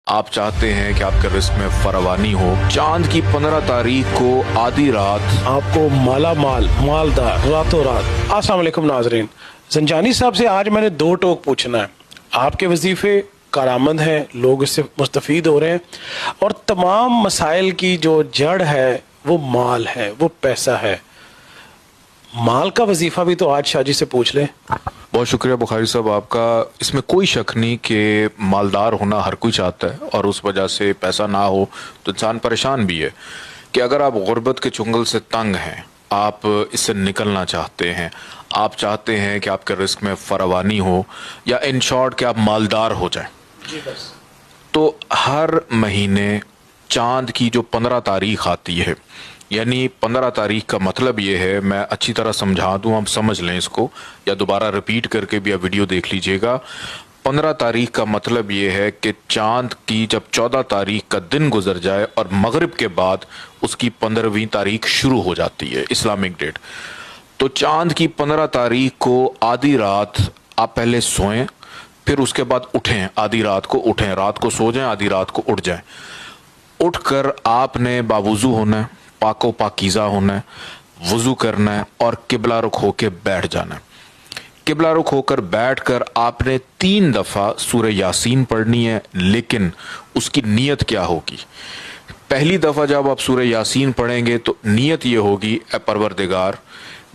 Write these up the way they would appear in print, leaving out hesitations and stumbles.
आप चाहते हैं कि आपके रिस्क में फरावानी हो। चांद की 15 तारीख को आधी रात आपको माला माल मालदार रातों रात। अस्सलाम वालेकुम नाजरीन, ज़ंजानी साहब से आज मैंने दो टोक पूछना है। आपके वजीफे कारामद हैं, लोग इससे मुस्तफ़ीद हो रहे हैं और तमाम मसाइल की जो जड़ है वो माल है, वो पैसा है। माल का वजीफा भी तो आज शाहजी से पूछ ले। बहुत शुक्रिया बुखारी साहब आपका। इसमें कोई शक नहीं कि मालदार होना हर कोई चाहता है और उस वजह से पैसा ना हो तो इंसान परेशान भी है कि अगर आप गुर्बत के चुंगल से तंग हैं, आप इससे निकलना चाहते हैं, आप चाहते हैं कि आपके रिस्क में फरावानी हो या इन शॉर्ट कि आप मालदार हो जाएं, तो हर महीने चांद की जो 15 तारीख आती है, यानी 15 तारीख का मतलब ये है, मैं अच्छी तरह समझा दूं, आप समझ लें इसको, या दोबारा रिपीट करके भी आप वीडियो देख लीजिएगा। 15 तारीख का मतलब ये है कि चांद की जब 14 तारीख का दिन गुजर जाए और मगरिब के बाद उसकी 15वीं तारीख शुरू हो जाती है इस्लामिक डेट। तो चांद की 15 तारीख को आधी रात आप पहले सोएं, फिर उसके बाद उठें, आधी रात को उठें, रात को सो जाएं, आधी रात को उठ जाएं। उठकर आपने बावुज़ू होना है, पाको पाकीज़ा होना है, वुज़ू करना है और किबला रुख होकर बैठ जाना है। किबला रुख होकर बैठकर आपने 3 दफ़ा सूरह यासीन पढ़नी है, लेकिन उसकी नीयत क्या होगी? पहली दफ़ा जब आप सूरह यासीन पढ़ेंगे तो नीयत ये होगी, ए परवरदिगार,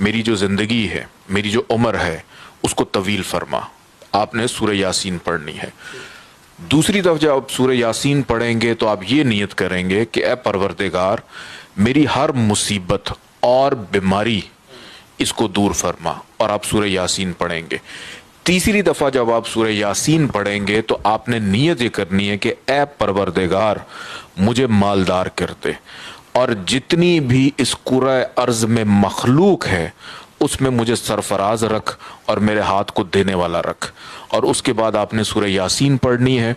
मेरी जो ज़िंदगी है, मेरी जो उम्र है, उसको तवील फरमा। आपने सूरह यासीन पढ़नी है। दूसरी दफ़ा जब आप सूरह यासीन पढ़ेंगे तो आप ये नीयत करेंगे कि ए परवरदिगार, मेरी हर मुसीबत और बीमारी इसको दूर फरमा, और आप सूरह यासीन पढ़ेंगे। तीसरी दफ़ा जब आप सूरह यासीन पढ़ेंगे तो आपने नीयत ये करनी है कि ए परवरदिगार, मुझे मालदार कर दे और जितनी भी इस कुराए अर्ज़ में मखलूक है उसमें मुझे सरफराज रख और मेरे हाथ को देने वाला रख। और उसके बाद आपने सूरह यासीन पढ़नी है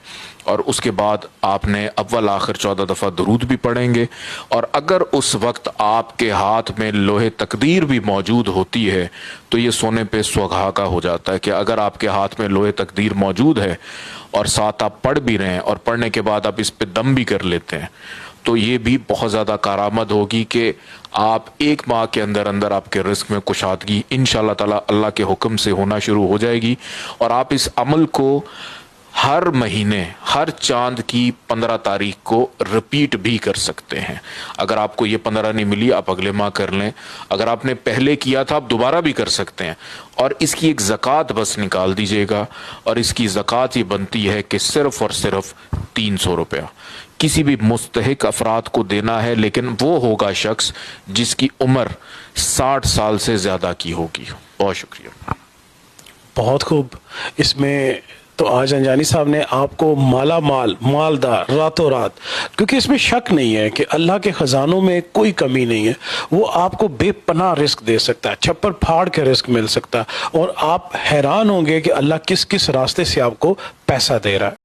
और उसके बाद आपने अव्वल आखिर 14 दफ़ा दरूद भी पढ़ेंगे। और अगर उस वक्त आपके हाथ में लोहे तकदीर भी मौजूद होती है तो ये सोने पे सुहागा हो जाता है कि अगर आपके हाथ में लोहे तकदीर मौजूद है और साथ आप पढ़ भी रहे हैं और पढ़ने के बाद आप इस पे दम भी कर लेते हैं, तो ये भी बहुत ज़्यादा कारामद होगी कि आप 1 माह के अंदर अंदर आपके रिस्क में कुशादगी इंशाअल्लाह ताला अल्लाह के हुक्म से होना शुरू हो जाएगी। और आप इस अमल को हर महीने, हर चांद की 15 तारीख को रिपीट भी कर सकते हैं। अगर आपको ये 15 नहीं मिली, आप अगले माह कर लें। अगर आपने पहले किया था, आप दोबारा भी कर सकते हैं। और इसकी एक ज़कात बस निकाल दीजिएगा, और इसकी ज़कात ये बनती है कि सिर्फ़ और सिर्फ 300 रुपया किसी भी मुस्तहिक अफराद को देना है, लेकिन वो होगा शख्स जिसकी उम्र 60 साल से ज़्यादा की होगी। बहुत शुक्रिया। बहुत खूब। इसमें तो आज ज़ंजानी साहब ने आपको माला माल मालदार रातों रात, क्योंकि इसमें शक नहीं है कि अल्लाह के ख़जानों में कोई कमी नहीं है। वो आपको बेपनाह रिस्क दे सकता है, छप्पर फाड़ के रिस्क मिल सकता है, और आप हैरान होंगे कि अल्लाह किस किस रास्ते से आपको पैसा दे रहा है।